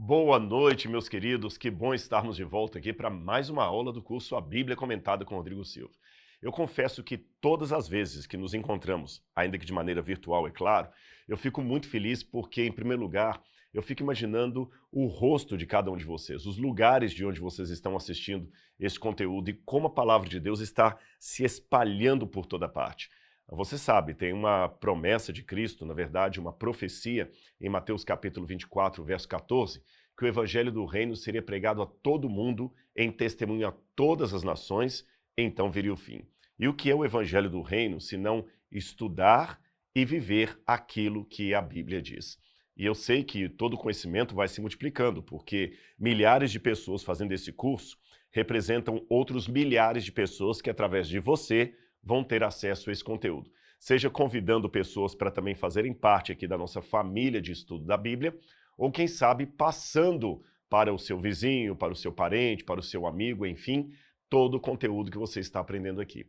Boa noite, meus queridos. Que bom estarmos de volta aqui para mais uma aula do curso A Bíblia Comentada com Rodrigo Silva. Eu confesso que todas as vezes que nos encontramos, ainda que de maneira virtual, é claro, eu fico muito feliz porque, em primeiro lugar, eu fico imaginando o rosto de cada um de vocês, os lugares de onde vocês estão assistindo esse conteúdo e como a palavra de Deus está se espalhando por toda parte. Você sabe, tem uma promessa de Cristo, na verdade, uma profecia em Mateus capítulo 24, verso 14, que o evangelho do reino seria pregado a todo mundo em testemunho a todas as nações, então viria o fim. E o que é o evangelho do reino, senão estudar e viver aquilo que a Bíblia diz? E eu sei que todo conhecimento vai se multiplicando, porque milhares de pessoas fazendo esse curso representam outros milhares de pessoas que, através de você, vão ter acesso a esse conteúdo. Seja convidando pessoas para também fazerem parte aqui da nossa família de estudo da Bíblia, ou quem sabe passando para o seu vizinho, para o seu parente, para o seu amigo, enfim, todo o conteúdo que você está aprendendo aqui.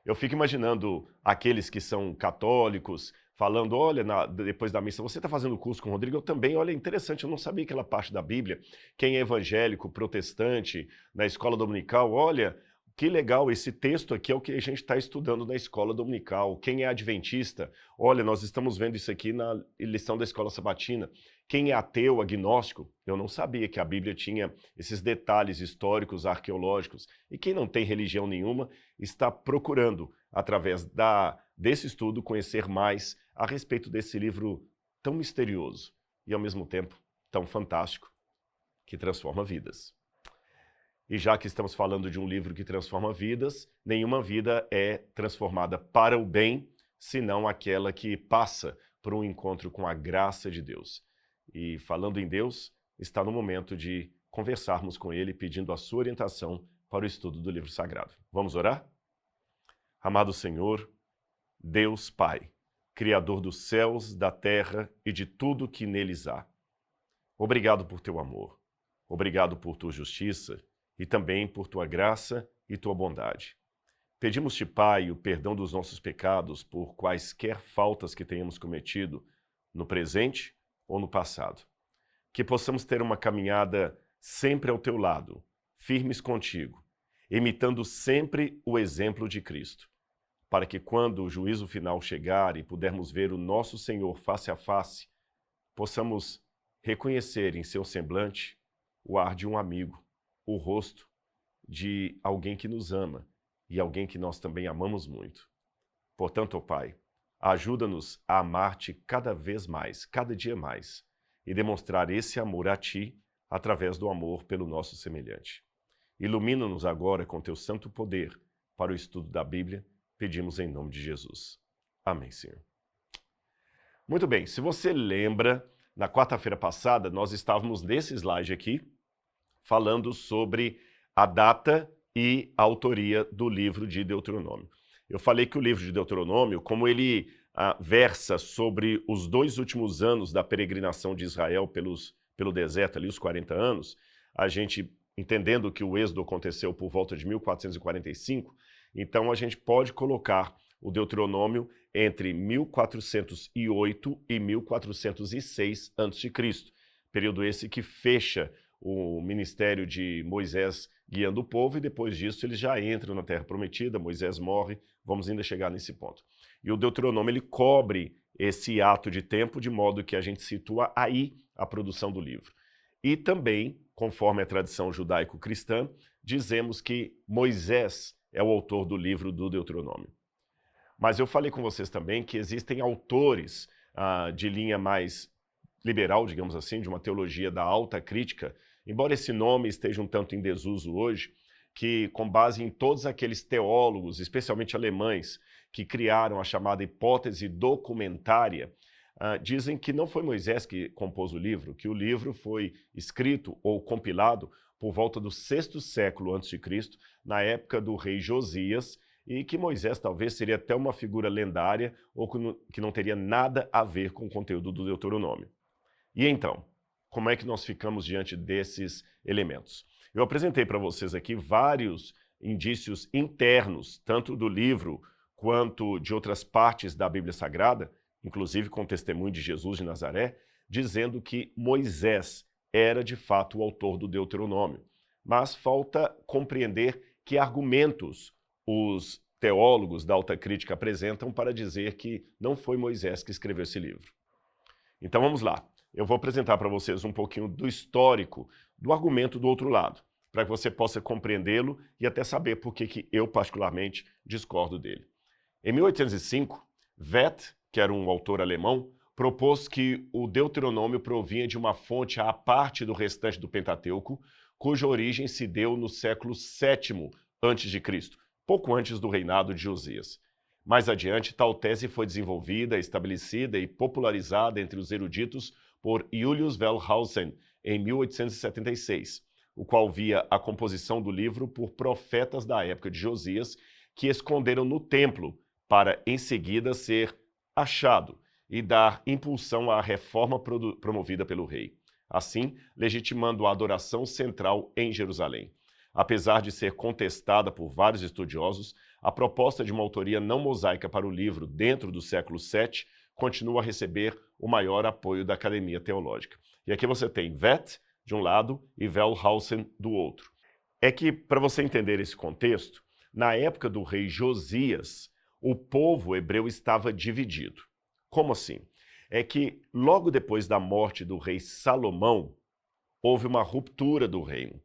Eu fico imaginando aqueles que são católicos falando, olha, depois da missa, você está fazendo curso com o Rodrigo? Eu também, olha, interessante, eu não sabia aquela parte da Bíblia. Quem é evangélico, protestante, na escola dominical, olha, que legal, esse texto aqui é o que a gente está estudando na escola dominical. Quem é adventista? Olha, nós estamos vendo isso aqui na lição da escola sabatina. Quem é ateu, agnóstico? Eu não sabia que a Bíblia tinha esses detalhes históricos, arqueológicos. E quem não tem religião nenhuma está procurando, através desse estudo, conhecer mais a respeito desse livro tão misterioso e, ao mesmo tempo, tão fantástico, que transforma vidas. E já que estamos falando de um livro que transforma vidas, nenhuma vida é transformada para o bem, senão aquela que passa por um encontro com a graça de Deus. E falando em Deus, está no momento de conversarmos com Ele, pedindo a sua orientação para o estudo do livro sagrado. Vamos orar? Amado Senhor, Deus Pai, Criador dos céus, da terra e de tudo que neles há. Obrigado por teu amor, obrigado por tua justiça, e também por tua graça e tua bondade. Pedimos-te, Pai, o perdão dos nossos pecados por quaisquer faltas que tenhamos cometido no presente ou no passado. Que possamos ter uma caminhada sempre ao teu lado, firmes contigo, imitando sempre o exemplo de Cristo, para que quando o juízo final chegar e pudermos ver o nosso Senhor face a face, possamos reconhecer em seu semblante o ar de um amigo, o rosto de alguém que nos ama e alguém que nós também amamos muito. Portanto, ó Pai, ajuda-nos a amar-te cada vez mais, cada dia mais, e demonstrar esse amor a Ti através do amor pelo nosso semelhante. Ilumina-nos agora com Teu santo poder para o estudo da Bíblia, pedimos em nome de Jesus. Amém, Senhor. Muito bem, se você lembra, na quarta-feira passada nós estávamos nesse slide aqui, falando sobre a data e a autoria do livro de Deuteronômio. Eu falei que o livro de Deuteronômio, como ele versa sobre os 2 últimos anos da peregrinação de Israel pelo deserto, ali os 40 anos, a gente, entendendo que o êxodo aconteceu por volta de 1445, então a gente pode colocar o Deuteronômio entre 1408 e 1406 a.C., período esse que fecha o ministério de Moisés guiando o povo, e depois disso eles já entram na Terra Prometida, Moisés morre, vamos ainda chegar nesse ponto. E o Deuteronômio ele cobre esse ato de tempo, de modo que a gente situa aí a produção do livro. E também, conforme a tradição judaico-cristã, dizemos que Moisés é o autor do livro do Deuteronômio. Mas eu falei com vocês também que existem autores de linha mais liberal, digamos assim, de uma teologia da alta crítica, embora esse nome esteja um tanto em desuso hoje, que com base em todos aqueles teólogos, especialmente alemães, que criaram a chamada hipótese documentária, dizem que não foi Moisés que compôs o livro, que o livro foi escrito ou compilado por volta do 6º século a.C., na época do rei Josias, e que Moisés talvez seria até uma figura lendária ou que não teria nada a ver com o conteúdo do Deuteronômio. E então, como é que nós ficamos diante desses elementos? Eu apresentei para vocês aqui vários indícios internos, tanto do livro quanto de outras partes da Bíblia Sagrada, inclusive com o testemunho de Jesus de Nazaré, dizendo que Moisés era de fato o autor do Deuteronômio. Mas falta compreender que argumentos os teólogos da alta crítica apresentam para dizer que não foi Moisés que escreveu esse livro. Então vamos lá. Eu vou apresentar para vocês um pouquinho do histórico do argumento do outro lado, para que você possa compreendê-lo e até saber por que eu particularmente discordo dele. Em 1805, Veth, que era um autor alemão, propôs que o Deuteronômio provinha de uma fonte à parte do restante do Pentateuco, cuja origem se deu no século VII a.C., pouco antes do reinado de Josias. Mais adiante, tal tese foi desenvolvida, estabelecida e popularizada entre os eruditos por Julius Wellhausen em 1876, o qual via a composição do livro por profetas da época de Josias que esconderam no templo para, em seguida, ser achado e dar impulsão à reforma promovida pelo rei, assim legitimando a adoração central em Jerusalém. Apesar de ser contestada por vários estudiosos, a proposta de uma autoria não mosaica para o livro dentro do século VII continua a receber o maior apoio da academia teológica. E aqui você tem Veth, de um lado, e Wellhausen, do outro. É que, para você entender esse contexto, na época do rei Josias, o povo hebreu estava dividido. Como assim? É que, logo depois da morte do rei Salomão, houve uma ruptura do reino.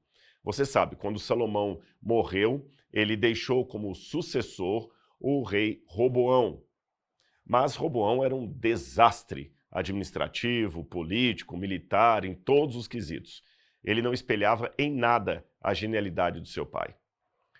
Você sabe, quando Salomão morreu, ele deixou como sucessor o rei Roboão. Mas Roboão era um desastre administrativo, político, militar, em todos os quesitos. Ele não espelhava em nada a genialidade do seu pai.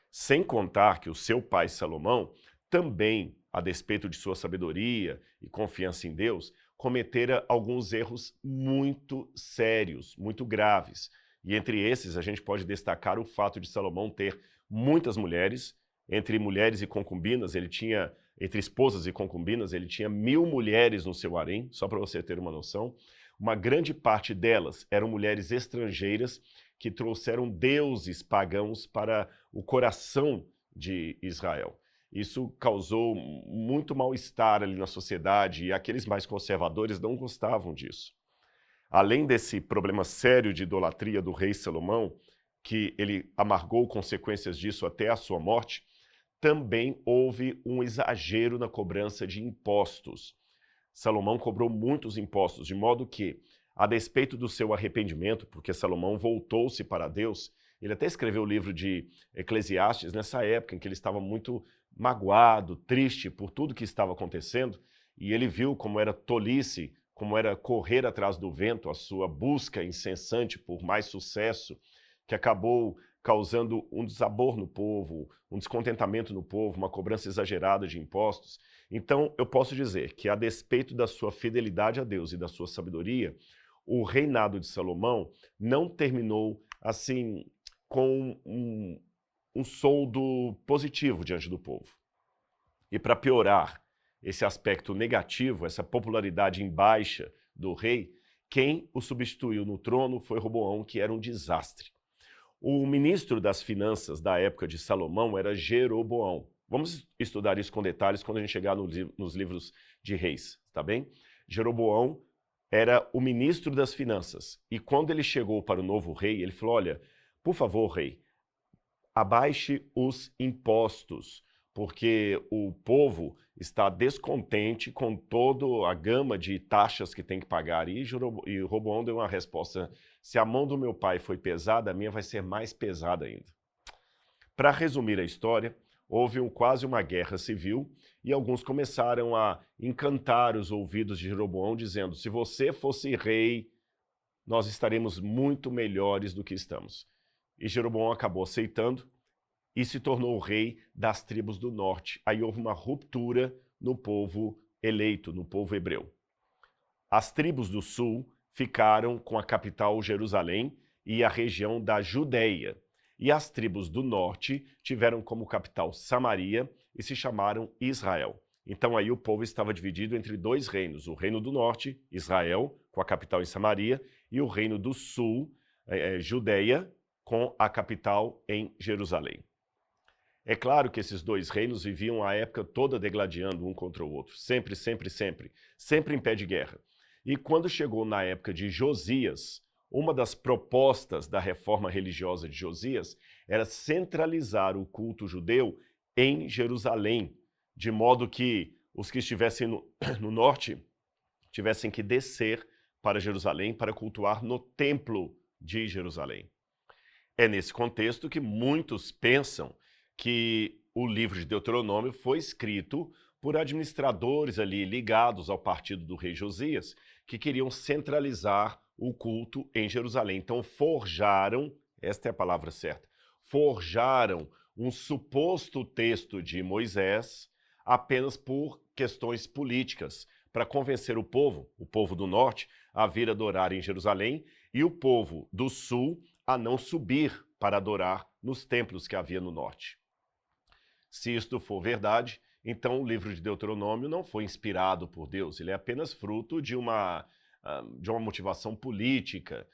Sem contar que o seu pai Salomão também, a despeito de sua sabedoria e confiança em Deus, cometera alguns erros muito sérios, muito graves. E entre esses, a gente pode destacar o fato de Salomão ter muitas mulheres. Entre mulheres e concubinas, entre esposas e concubinas, ele tinha 1000 mulheres no seu harém, só para você ter uma noção. Uma grande parte delas eram mulheres estrangeiras que trouxeram deuses pagãos para o coração de Israel. Isso causou muito mal-estar ali na sociedade e aqueles mais conservadores não gostavam disso. Além desse problema sério de idolatria do rei Salomão, que ele amargou consequências disso até a sua morte, também houve um exagero na cobrança de impostos. Salomão cobrou muitos impostos, de modo que, a despeito do seu arrependimento, porque Salomão voltou-se para Deus, ele até escreveu o livro de Eclesiastes nessa época em que ele estava muito magoado, triste por tudo que estava acontecendo, e ele viu como era tolice, como era correr atrás do vento, a sua busca incessante por mais sucesso, que acabou causando um desabor no povo, um descontentamento no povo, uma cobrança exagerada de impostos. Então, eu posso dizer que, a despeito da sua fidelidade a Deus e da sua sabedoria, o reinado de Salomão não terminou, assim, com um soldo positivo diante do povo. E para piorar esse aspecto negativo, essa popularidade em baixa do rei, quem o substituiu no trono foi Roboão, que era um desastre. O ministro das finanças da época de Salomão era Jeroboão. Vamos estudar isso com detalhes quando a gente chegar nos livros de reis, tá bem? Jeroboão era o ministro das finanças. E quando ele chegou para o novo rei, ele falou, olha, por favor, rei, abaixe os impostos, porque o povo está descontente com toda a gama de taxas que tem que pagar. E Roboão deu uma resposta, se a mão do meu pai foi pesada, a minha vai ser mais pesada ainda. Para resumir a história, houve quase uma guerra civil e alguns começaram a encantar os ouvidos de Jeroboão, dizendo, se você fosse rei, nós estaremos muito melhores do que estamos. E Jeroboão acabou aceitando e se tornou o rei das tribos do norte. Aí houve uma ruptura no povo eleito, no povo hebreu. As tribos do sul ficaram com a capital Jerusalém e a região da Judéia. E as tribos do norte tiveram como capital Samaria e se chamaram Israel. Então aí o povo estava dividido entre dois reinos, o reino do norte, Israel, com a capital em Samaria, e o reino do sul, Judéia, com a capital em Jerusalém. É claro que esses dois reinos viviam a época toda degladiando um contra o outro, sempre em pé de guerra. E quando chegou na época de Josias, uma das propostas da reforma religiosa de Josias era centralizar o culto judeu em Jerusalém, de modo que os que estivessem no norte tivessem que descer para Jerusalém para cultuar no templo de Jerusalém. É nesse contexto que muitos pensam que o livro de Deuteronômio foi escrito por administradores ali ligados ao partido do rei Josias, que queriam centralizar o culto em Jerusalém. Então forjaram, esta é a palavra certa, forjaram um suposto texto de Moisés apenas por questões políticas, para convencer o povo do norte, a vir adorar em Jerusalém e o povo do sul a não subir para adorar nos templos que havia no norte. Se isto for verdade, então o livro de Deuteronômio não foi inspirado por Deus, ele é apenas fruto de uma motivação política,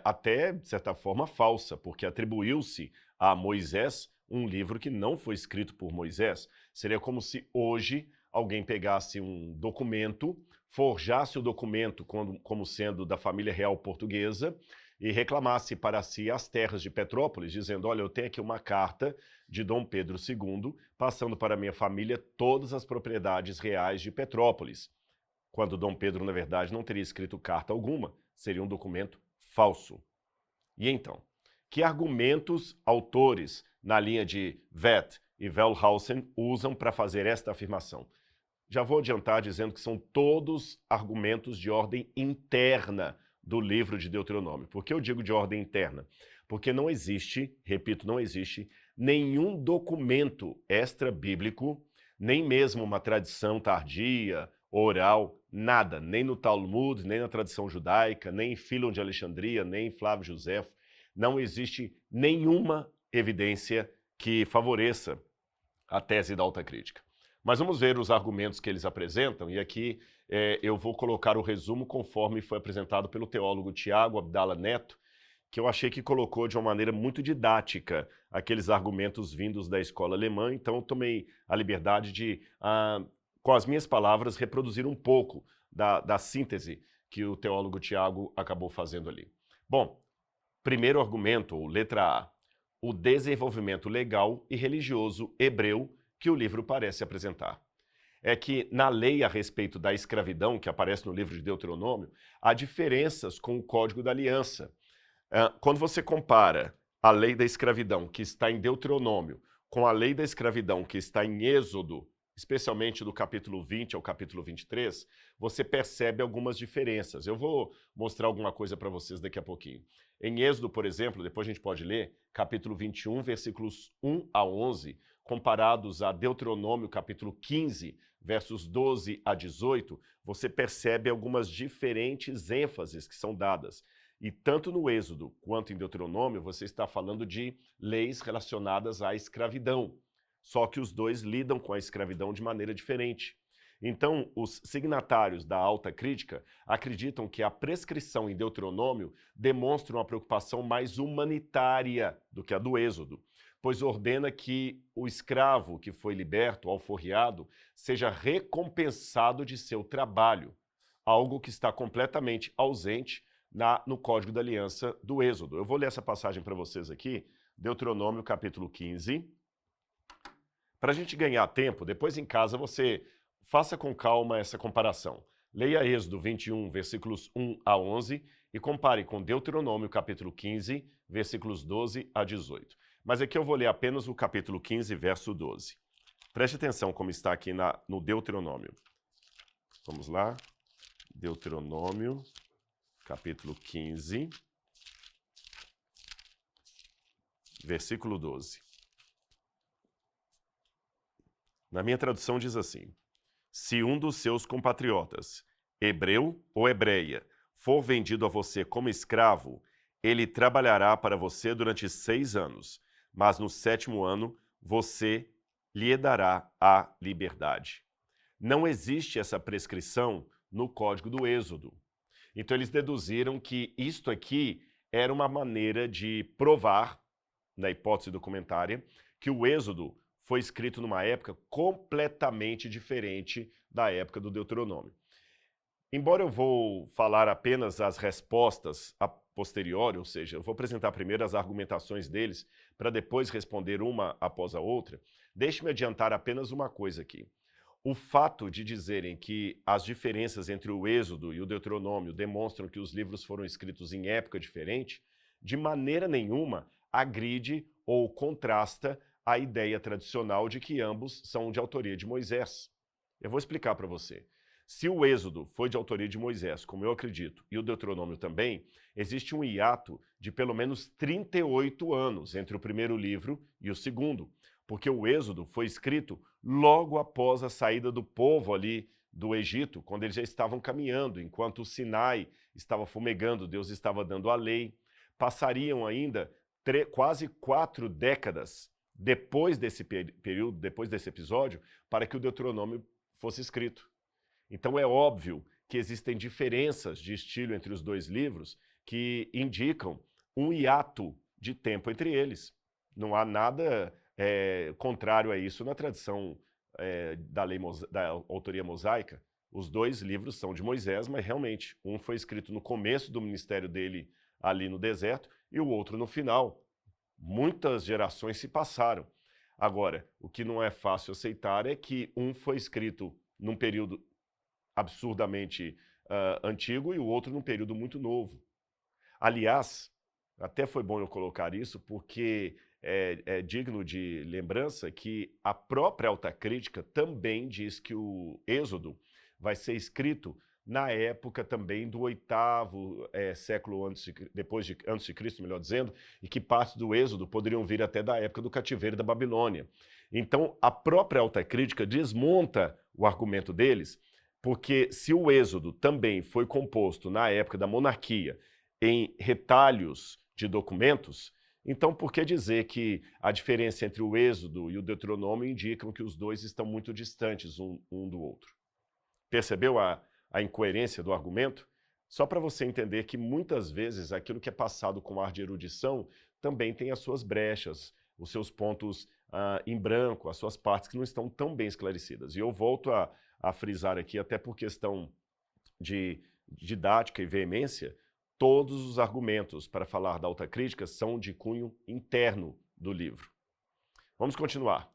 até, de certa forma, falsa, porque atribuiu-se a Moisés um livro que não foi escrito por Moisés. Seria como se hoje alguém pegasse um documento, forjasse o documento como sendo da família real portuguesa e reclamasse para si as terras de Petrópolis, dizendo, olha, eu tenho aqui uma carta de Dom Pedro II, passando para minha família todas as propriedades reais de Petrópolis. Quando Dom Pedro, na verdade, não teria escrito carta alguma, seria um documento falso. E então, que argumentos autores na linha de Veth e Wellhausen usam para fazer esta afirmação? Já vou adiantar dizendo que são todos argumentos de ordem interna do livro de Deuteronômio. Por que eu digo de ordem interna? Porque não existe, repito, não existe nenhum documento extra-bíblico, nem mesmo uma tradição tardia, oral, nada, nem no Talmud, nem na tradição judaica, nem em Filon de Alexandria, nem em Flávio Josefo. Não existe nenhuma evidência que favoreça a tese da alta crítica. Mas vamos ver os argumentos que eles apresentam, e aqui eu vou colocar o resumo conforme foi apresentado pelo teólogo Tiago Abdala Neto, que eu achei que colocou de uma maneira muito didática aqueles argumentos vindos da escola alemã, então eu tomei a liberdade de, com as minhas palavras, reproduzir um pouco da síntese que o teólogo Tiago acabou fazendo ali. Bom, primeiro argumento, ou letra A, o desenvolvimento legal e religioso hebreu que o livro parece apresentar. É que na lei a respeito da escravidão, que aparece no livro de Deuteronômio, há diferenças com o Código da Aliança. Quando você compara a lei da escravidão, que está em Deuteronômio, com a lei da escravidão, que está em Êxodo, especialmente do capítulo 20 ao capítulo 23, você percebe algumas diferenças. Eu vou mostrar alguma coisa para vocês daqui a pouquinho. Em Êxodo, por exemplo, depois a gente pode ler, capítulo 21, versículos 1 a 11, comparados a Deuteronômio, capítulo 15, versos 12 a 18, você percebe algumas diferentes ênfases que são dadas. E tanto no Êxodo quanto em Deuteronômio, você está falando de leis relacionadas à escravidão. Só que os dois lidam com a escravidão de maneira diferente. Então, os signatários da alta crítica acreditam que a prescrição em Deuteronômio demonstra uma preocupação mais humanitária do que a do Êxodo, pois ordena que o escravo que foi liberto, alforriado, seja recompensado de seu trabalho, algo que está completamente ausente no Código da Aliança do Êxodo. Eu vou ler essa passagem para vocês aqui, Deuteronômio capítulo 15. Para a gente ganhar tempo, depois em casa você faça com calma essa comparação. Leia Êxodo 21, versículos 1 a 11 e compare com Deuteronômio capítulo 15, versículos 12 a 18. Mas aqui eu vou ler apenas o capítulo 15, verso 12. Preste atenção como está aqui no Deuteronômio. Vamos lá. Deuteronômio, capítulo 15, versículo 12. Na minha tradução diz assim: se um dos seus compatriotas, hebreu ou hebreia, for vendido a você como escravo, ele trabalhará para você durante 6 anos, mas no 7º ano você lhe dará a liberdade. Não existe essa prescrição no Código do Êxodo. Então eles deduziram que isto aqui era uma maneira de provar, na hipótese documentária, que o Êxodo foi escrito numa época completamente diferente da época do Deuteronômio. Embora eu vou falar apenas as respostas posteriori, ou seja, eu vou apresentar primeiro as argumentações deles para depois responder uma após a outra, deixe-me adiantar apenas uma coisa aqui. O fato de dizerem que as diferenças entre o Êxodo e o Deuteronômio demonstram que os livros foram escritos em época diferente, de maneira nenhuma agride ou contrasta a ideia tradicional de que ambos são de autoria de Moisés. Eu vou explicar para você. Se o Êxodo foi de autoria de Moisés, como eu acredito, e o Deuteronômio também, existe um hiato de pelo menos 38 anos entre o primeiro livro e o segundo, porque o Êxodo foi escrito logo após a saída do povo ali do Egito, quando eles já estavam caminhando, enquanto o Sinai estava fumegando, Deus estava dando a lei. Passariam ainda quase 4 décadas depois desse período, depois desse episódio, para que o Deuteronômio fosse escrito. Então é óbvio que existem diferenças de estilo entre os dois livros que indicam um hiato de tempo entre eles. Não há nada contrário a isso na tradição da autoria mosaica. Os dois livros são de Moisés, mas realmente um foi escrito no começo do ministério dele ali no deserto e o outro no final. Muitas gerações se passaram. Agora, o que não é fácil aceitar é que um foi escrito num período absurdamente antigo e o outro num período muito novo. Aliás, até foi bom eu colocar isso, porque é digno de lembrança que a própria Alta Crítica também diz que o Êxodo vai ser escrito na época também do 8º século antes de Cristo, melhor dizendo, e que partes do Êxodo poderiam vir até da época do cativeiro da Babilônia. Então, a própria Alta Crítica desmonta o argumento deles, porque se o Êxodo também foi composto na época da monarquia em retalhos de documentos, então por que dizer que a diferença entre o Êxodo e o Deuteronômio indicam que os dois estão muito distantes um do outro? Percebeu a incoerência do argumento? Só para você entender que muitas vezes aquilo que é passado com ar de erudição também tem as suas brechas, os seus pontos em branco, as suas partes que não estão tão bem esclarecidas. E eu volto a frisar aqui, até por questão de didática e veemência, todos os argumentos para falar da Alta Crítica são de cunho interno do livro. Vamos continuar.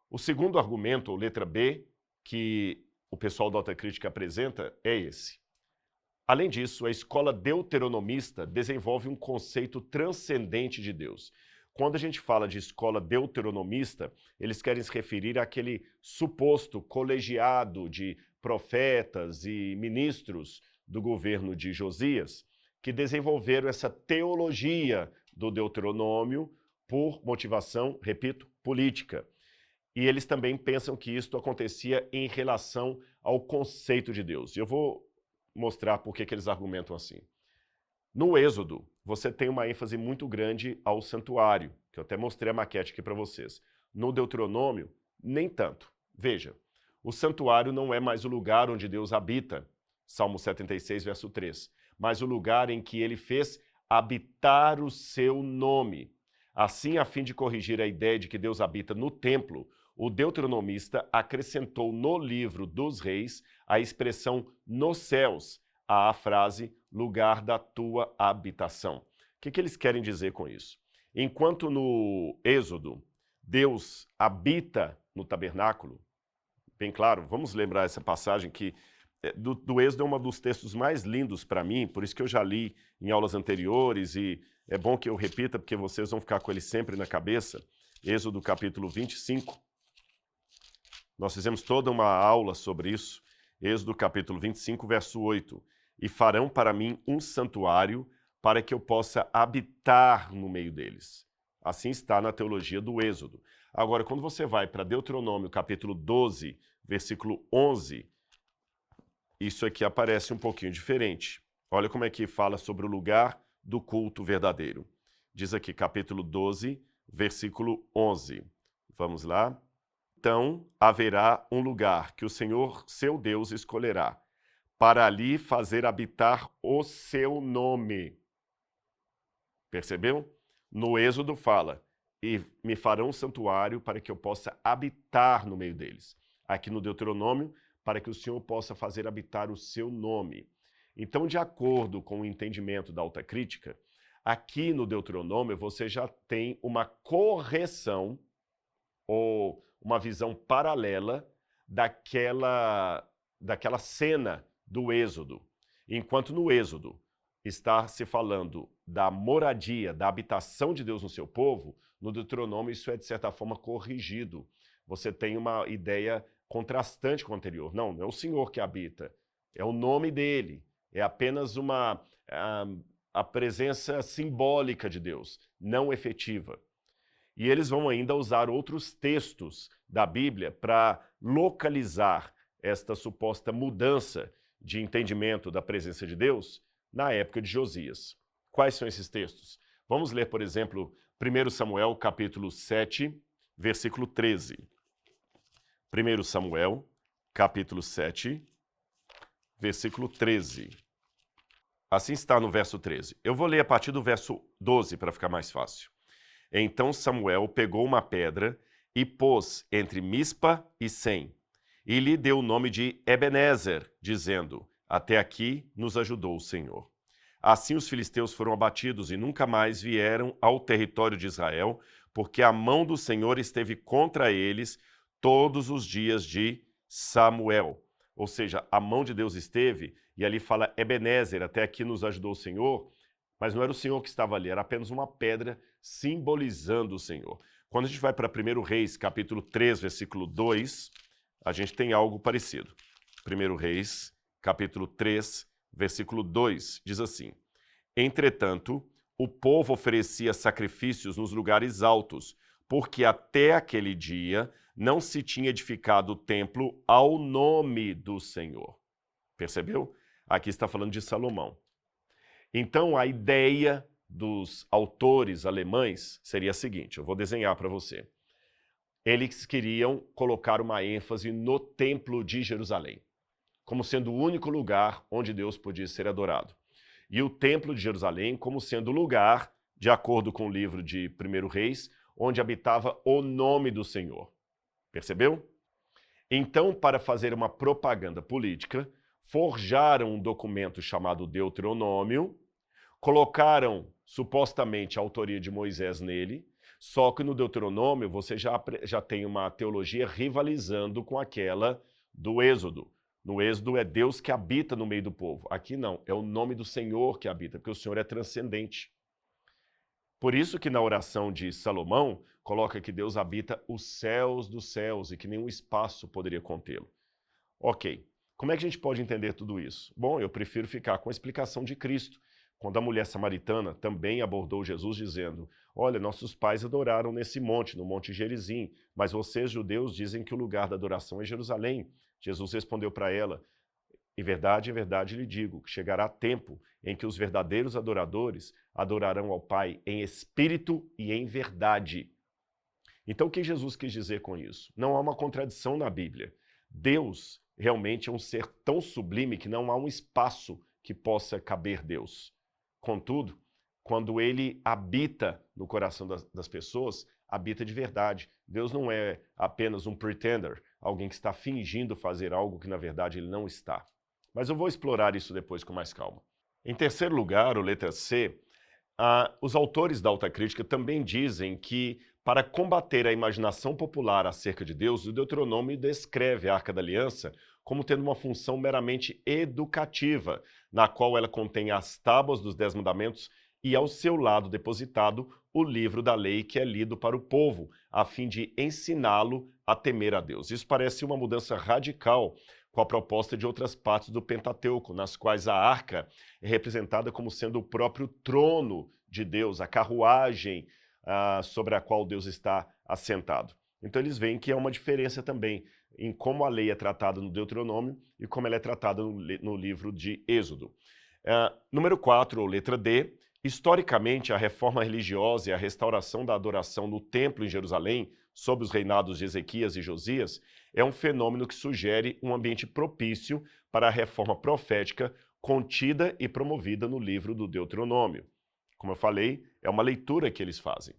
O segundo argumento, ou letra B, que o pessoal da Alta Crítica apresenta é esse. Além disso, a escola deuteronomista desenvolve um conceito transcendente de Deus. Quando a gente fala de escola deuteronomista, eles querem se referir àquele suposto colegiado de profetas e ministros do governo de Josias, que desenvolveram essa teologia do Deuteronômio por motivação, repito, política. E eles também pensam que isto acontecia em relação ao conceito de Deus. E eu vou mostrar por que eles argumentam assim. No Êxodo, você tem uma ênfase muito grande ao santuário, que eu até mostrei a maquete aqui para vocês. No Deuteronômio, nem tanto. Veja, o santuário não é mais o lugar onde Deus habita, Salmo 76, verso 3, mas o lugar em que ele fez habitar o seu nome. Assim, a fim de corrigir a ideia de que Deus habita no templo, o deuteronomista acrescentou no livro dos reis a expressão nos céus, à frase lugar da tua habitação. O que eles querem dizer com isso? Enquanto no Êxodo, Deus habita no tabernáculo, bem claro, vamos lembrar essa passagem que do Êxodo é um dos textos mais lindos para mim, por isso que eu já li em aulas anteriores e é bom que eu repita porque vocês vão ficar com ele sempre na cabeça. Êxodo capítulo 25. Nós fizemos toda uma aula sobre isso. Êxodo capítulo 25, verso 8. E farão para mim um santuário para que eu possa habitar no meio deles. Assim está na teologia do Êxodo. Agora, quando você vai para Deuteronômio capítulo 12, versículo 11, isso aqui aparece um pouquinho diferente. Olha como é que fala sobre o lugar do culto verdadeiro. Diz aqui, capítulo 12, versículo 11. Vamos lá? Então haverá um lugar que o Senhor, seu Deus, escolherá, para ali fazer habitar o seu nome. Percebeu? No Êxodo fala, e me farão um santuário para que eu possa habitar no meio deles. Aqui no Deuteronômio, para que o Senhor possa fazer habitar o seu nome. Então, de acordo com o entendimento da Alta Crítica, Aqui no Deuteronômio você já tem uma correção ou uma visão paralela daquela cena do Êxodo. Enquanto no Êxodo está se falando da moradia, da habitação de Deus no seu povo, no Deuteronômio isso é de certa forma corrigido. Você tem uma ideia contrastante com o anterior. Não é o Senhor que habita, é o nome dele, é apenas a presença simbólica de Deus, não efetiva. E eles vão ainda usar outros textos da Bíblia para localizar esta suposta mudança de entendimento da presença de Deus na época de Josias. Quais são esses textos? Vamos ler, por exemplo, 1 Samuel, capítulo 7, versículo 13. 1 Samuel, capítulo 7, versículo 13. Assim está no verso 13. Eu vou ler a partir do verso 12 para ficar mais fácil. Então Samuel pegou uma pedra e pôs entre Mispa e Sem, e lhe deu o nome de Ebenezer, dizendo: até aqui nos ajudou o Senhor. Assim os filisteus foram abatidos e nunca mais vieram ao território de Israel, porque a mão do Senhor esteve contra eles todos os dias de Samuel. Ou seja, a mão de Deus esteve, e ali fala Ebenezer, até aqui nos ajudou o Senhor, mas não era o Senhor que estava ali, era apenas uma pedra simbolizando o Senhor. Quando a gente vai para 1 Reis, capítulo 3, versículo 2, a gente tem algo parecido. 1 Reis, capítulo 3, versículo 2, diz assim: entretanto, o povo oferecia sacrifícios nos lugares altos, porque até aquele dia não se tinha edificado o templo ao nome do Senhor. Percebeu? Aqui está falando de Salomão. Então, a ideia dos autores alemães seria a seguinte, eu vou desenhar para você. Eles queriam colocar uma ênfase no Templo de Jerusalém, como sendo o único lugar onde Deus podia ser adorado. E o Templo de Jerusalém como sendo o lugar, de acordo com o livro de 1 Reis, onde habitava o nome do Senhor. Percebeu? Então, para fazer uma propaganda política, forjaram um documento chamado Deuteronômio, colocaram supostamente a autoria de Moisés nele, só que no Deuteronômio você já tem uma teologia rivalizando com aquela do Êxodo. No Êxodo é Deus que habita no meio do povo. Aqui não, é o nome do Senhor que habita, porque o Senhor é transcendente. Por isso que na oração de Salomão, coloca que Deus habita os céus dos céus e que nenhum espaço poderia contê-lo. Ok, como é que a gente pode entender tudo isso? Bom, eu prefiro ficar com a explicação de Cristo, quando a mulher samaritana também abordou Jesus dizendo: olha, nossos pais adoraram nesse monte, no Monte Gerizim, mas vocês, judeus, dizem que o lugar da adoração é Jerusalém. Jesus respondeu para ela: em verdade lhe digo, que chegará tempo em que os verdadeiros adoradores adorarão ao Pai em espírito e em verdade. Então, o que Jesus quis dizer com isso? Não há uma contradição na Bíblia. Deus realmente é um ser tão sublime que não há um espaço que possa caber Deus. Contudo, quando ele habita no coração das pessoas, habita de verdade. Deus não é apenas um pretender, alguém que está fingindo fazer algo que na verdade ele não está. Mas eu vou explorar isso depois com mais calma. Em terceiro lugar, ou letra C, os autores da alta crítica também dizem que, para combater a imaginação popular acerca de Deus, o Deuteronômio descreve a Arca da Aliança como tendo uma função meramente educativa, na qual ela contém as tábuas dos 10 mandamentos e ao seu lado depositado o livro da lei que é lido para o povo, a fim de ensiná-lo a temer a Deus. Isso parece uma mudança radical com a proposta de outras partes do Pentateuco, nas quais a arca é representada como sendo o próprio trono de Deus, a carruagem sobre a qual Deus está assentado. Então eles veem que há uma diferença também em como a lei é tratada no Deuteronômio e como ela é tratada no livro de Êxodo. Número 4, ou letra D, historicamente a reforma religiosa e a restauração da adoração no templo em Jerusalém, sob os reinados de Ezequias e Josias, é um fenômeno que sugere um ambiente propício para a reforma profética contida e promovida no livro do Deuteronômio. Como eu falei, é uma leitura que eles fazem.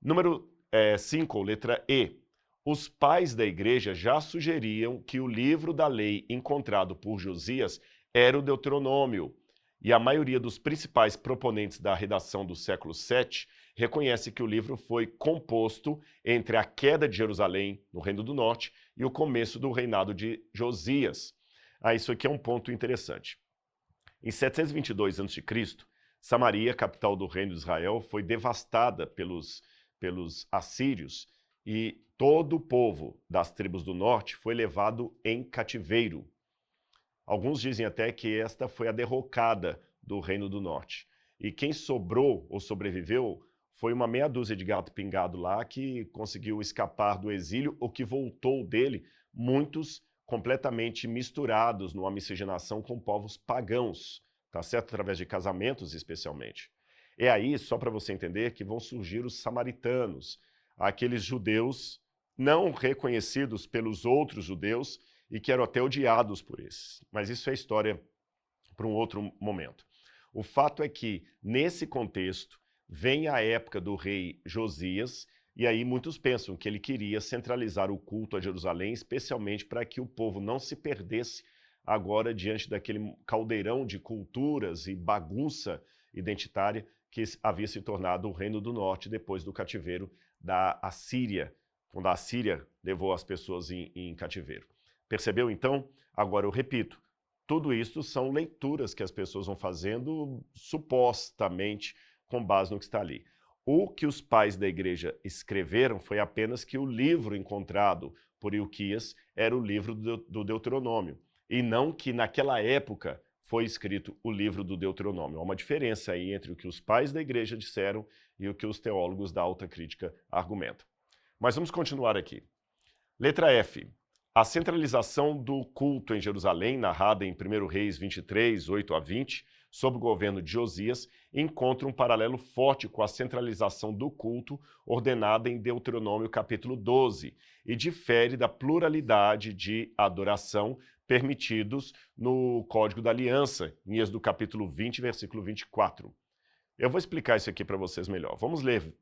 Número 5, ou letra E. Os pais da igreja já sugeriam que o livro da lei encontrado por Josias era o Deuteronômio, e a maioria dos principais proponentes da redação do século VII reconhece que o livro foi composto entre a queda de Jerusalém, no Reino do Norte, e o começo do reinado de Josias. Isso aqui é um ponto interessante. Em 722 a.C., Samaria, capital do reino de Israel, foi devastada pelos assírios e todo o povo das tribos do norte foi levado em cativeiro. Alguns dizem até que esta foi a derrocada do Reino do Norte. E quem sobrou ou sobreviveu foi uma meia dúzia de gato pingado lá que conseguiu escapar do exílio ou que voltou dele, muitos completamente misturados numa miscigenação com povos pagãos, tá certo? Através de casamentos especialmente. É aí, só para você entender, que vão surgir os samaritanos, aqueles judeus não reconhecidos pelos outros judeus, e que eram até odiados por esses. Mas isso é história para um outro momento. O fato é que, nesse contexto, vem a época do rei Josias, e aí muitos pensam que ele queria centralizar o culto a Jerusalém, especialmente para que o povo não se perdesse agora diante daquele caldeirão de culturas e bagunça identitária que havia se tornado o Reino do Norte depois do cativeiro da Assíria, quando a Assíria levou as pessoas em cativeiro. Percebeu, então? Agora eu repito, tudo isso são leituras que as pessoas vão fazendo supostamente com base no que está ali. O que os pais da igreja escreveram foi apenas que o livro encontrado por Ilquias era o livro do Deuteronômio, e não que naquela época foi escrito o livro do Deuteronômio. Há uma diferença aí entre o que os pais da igreja disseram e o que os teólogos da alta crítica argumentam. Mas vamos continuar aqui. Letra F. A centralização do culto em Jerusalém, narrada em 1 Reis 23, 8 a 20, sob o governo de Josias, encontra um paralelo forte com a centralização do culto ordenada em Deuteronômio capítulo 12 e difere da pluralidade de adoração permitidos no Código da Aliança, em Êxodo capítulo 20, versículo 24. Eu vou explicar isso aqui para vocês melhor. Vamos ler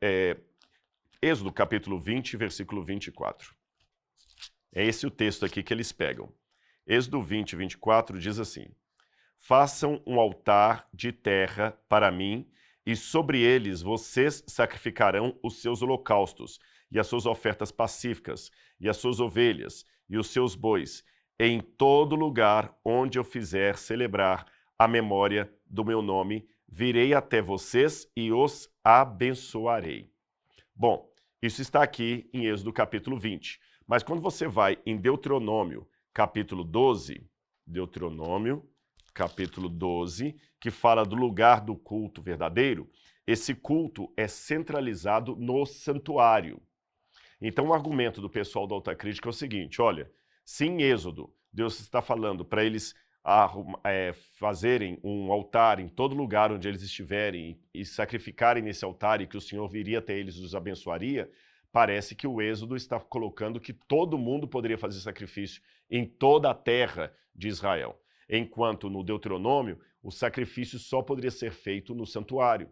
Êxodo capítulo 20, versículo 24. É esse o texto aqui que eles pegam. Êxodo 20, 24 diz assim: façam um altar de terra para mim, e sobre eles vocês sacrificarão os seus holocaustos, e as suas ofertas pacíficas, e as suas ovelhas, e os seus bois, em todo lugar onde eu fizer celebrar a memória do meu nome, virei até vocês e os abençoarei. Bom, isso está aqui em Êxodo capítulo 20. Mas quando você vai em Deuteronômio, capítulo 12, Deuteronômio, capítulo 12, que fala do lugar do culto verdadeiro, esse culto é centralizado no santuário. Então o argumento do pessoal da alta crítica é o seguinte, olha, se em Êxodo Deus está falando para eles fazerem um altar em todo lugar onde eles estiverem e sacrificarem nesse altar e que o Senhor viria até eles e os abençoaria, parece que o Êxodo está colocando que todo mundo poderia fazer sacrifício em toda a terra de Israel, enquanto no Deuteronômio o sacrifício só poderia ser feito no santuário.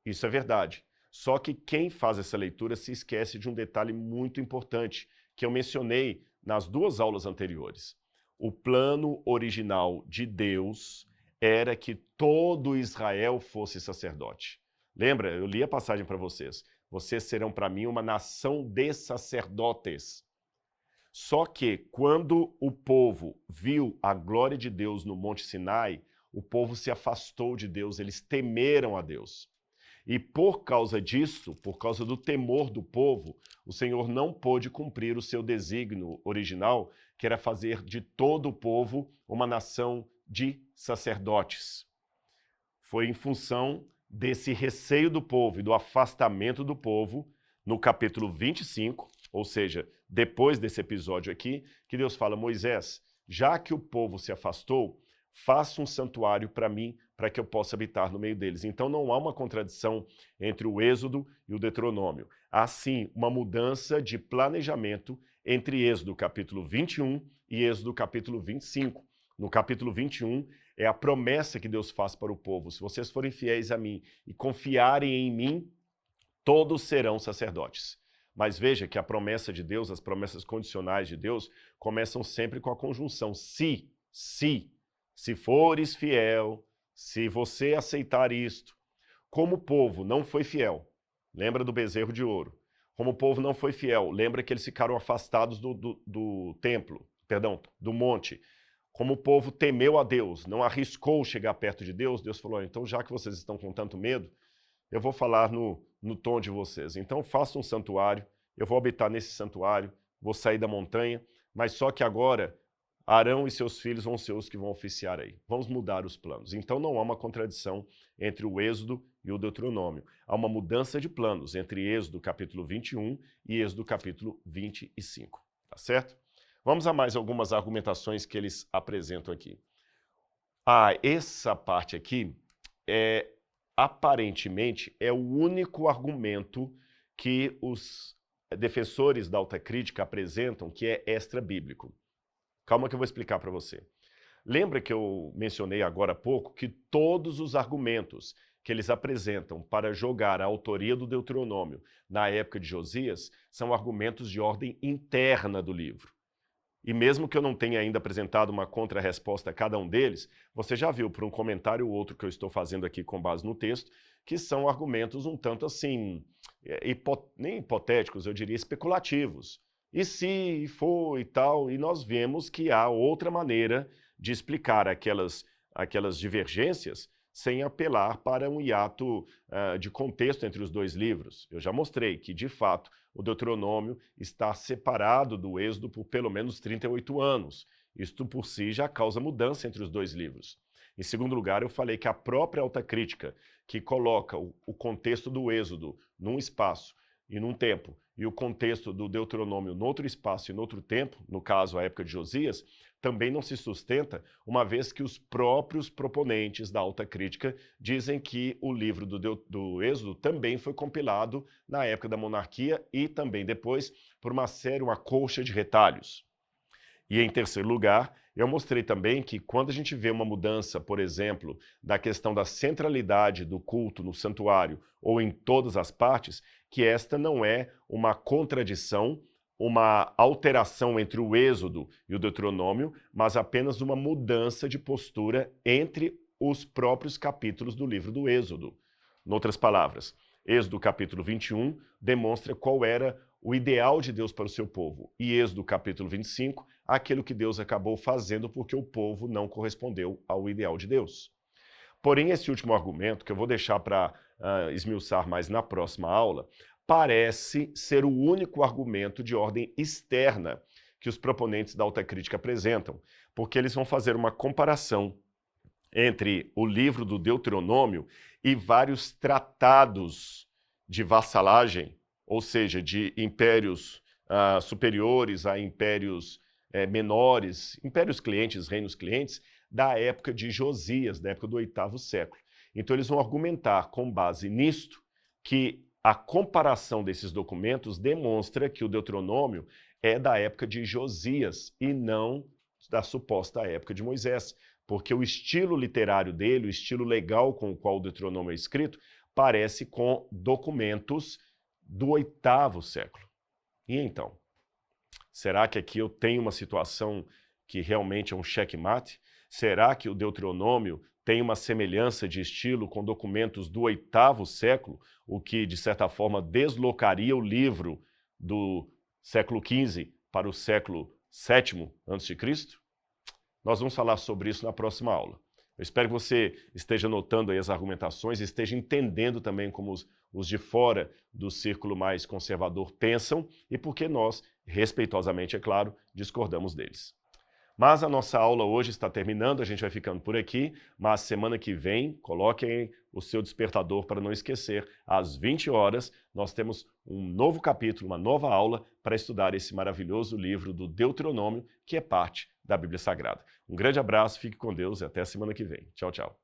Isso é verdade. Só que quem faz essa leitura se esquece de um detalhe muito importante que eu mencionei nas duas aulas anteriores. O plano original de Deus era que todo Israel fosse sacerdote. Lembra? Eu li a passagem para vocês. Vocês serão para mim uma nação de sacerdotes. Só que quando o povo viu a glória de Deus no Monte Sinai, o povo se afastou de Deus, eles temeram a Deus. E por causa disso, por causa do temor do povo, o Senhor não pôde cumprir o seu desígnio original, que era fazer de todo o povo uma nação de sacerdotes. Foi em função desse receio do povo e do afastamento do povo, no capítulo 25, ou seja, depois desse episódio aqui, que Deus fala, Moisés, já que o povo se afastou, faça um santuário para mim, para que eu possa habitar no meio deles. Então não há uma contradição entre o Êxodo e o Deuteronômio. Há sim uma mudança de planejamento entre Êxodo capítulo 21 e Êxodo capítulo 25. No capítulo 21 é a promessa que Deus faz para o povo. Se vocês forem fiéis a mim e confiarem em mim, todos serão sacerdotes. Mas veja que a promessa de Deus, as promessas condicionais de Deus, começam sempre com a conjunção se fores fiel, se você aceitar isto, como o povo não foi fiel, lembra do bezerro de ouro, como o povo não foi fiel, lembra que eles ficaram afastados do templo, perdão, do monte, como o povo temeu a Deus, não arriscou chegar perto de Deus, Deus falou, então já que vocês estão com tanto medo, eu vou falar no tom de vocês. Então faça um santuário, eu vou habitar nesse santuário, vou sair da montanha, mas só que agora Arão e seus filhos vão ser os que vão oficiar aí. Vamos mudar os planos. Então não há uma contradição entre o Êxodo e o Deuteronômio. Há uma mudança de planos entre Êxodo capítulo 21 e Êxodo capítulo 25. Tá certo? Vamos a mais algumas argumentações que eles apresentam aqui. Essa parte aqui aparentemente é o único argumento que os defensores da alta crítica apresentam que é extra-bíblico. Calma que eu vou explicar para você. Lembra que eu mencionei agora há pouco que todos os argumentos que eles apresentam para jogar a autoria do Deuteronômio na época de Josias são argumentos de ordem interna do livro. E mesmo que eu não tenha ainda apresentado uma contra-resposta a cada um deles, você já viu por um comentário ou outro que eu estou fazendo aqui com base no texto, que são argumentos um tanto assim, nem hipotéticos, eu diria especulativos. E se for e tal, e nós vemos que há outra maneira de explicar aquelas divergências sem apelar para um hiato de contexto entre os dois livros. Eu já mostrei que, de fato, o Deuteronômio está separado do Êxodo por pelo menos 38 anos. Isto por si já causa mudança entre os dois livros. Em segundo lugar, eu falei que a própria alta crítica, que coloca o contexto do Êxodo num espaço e num tempo, e o contexto do Deuteronômio noutro espaço e noutro tempo, no caso a época de Josias, também não se sustenta, uma vez que os próprios proponentes da alta crítica dizem que o livro do Êxodo também foi compilado na época da monarquia e também depois por uma colcha de retalhos. E em terceiro lugar, eu mostrei também que quando a gente vê uma mudança, por exemplo, da questão da centralidade do culto no santuário ou em todas as partes, que esta não é uma contradição, uma alteração entre o Êxodo e o Deuteronômio, mas apenas uma mudança de postura entre os próprios capítulos do livro do Êxodo. Em outras palavras, Êxodo capítulo 21 demonstra qual era o ideal de Deus para o seu povo, e Êxodo capítulo 25, aquilo que Deus acabou fazendo porque o povo não correspondeu ao ideal de Deus. Porém, esse último argumento, que eu vou deixar para esmiuçar mais na próxima aula, parece ser o único argumento de ordem externa que os proponentes da alta crítica apresentam, porque eles vão fazer uma comparação entre o livro do Deuteronômio e vários tratados de vassalagem, ou seja, de impérios superiores a impérios menores, impérios clientes, reinos clientes, da época de Josias, da época do 8º século. Então eles vão argumentar com base nisto que a comparação desses documentos demonstra que o Deuteronômio é da época de Josias e não da suposta época de Moisés, porque o estilo literário dele, o estilo legal com o qual o Deuteronômio é escrito, parece com documentos do 8º século. E então, será que aqui eu tenho uma situação que realmente é um checkmate? Será que o Deuteronômio tem uma semelhança de estilo com documentos do 8º século, o que, de certa forma, deslocaria o livro do século XV para o século VII a.C.? Nós vamos falar sobre isso na próxima aula. Eu espero que você esteja notando aí as argumentações e esteja entendendo também como os de fora do círculo mais conservador pensam e porque nós, respeitosamente, é claro, discordamos deles. Mas a nossa aula hoje está terminando, a gente vai ficando por aqui, mas semana que vem, coloquem o seu despertador para não esquecer, às 20 horas, nós temos um novo capítulo, uma nova aula para estudar esse maravilhoso livro do Deuteronômio, que é parte da Bíblia Sagrada. Um grande abraço, fique com Deus e até a semana que vem. Tchau, tchau.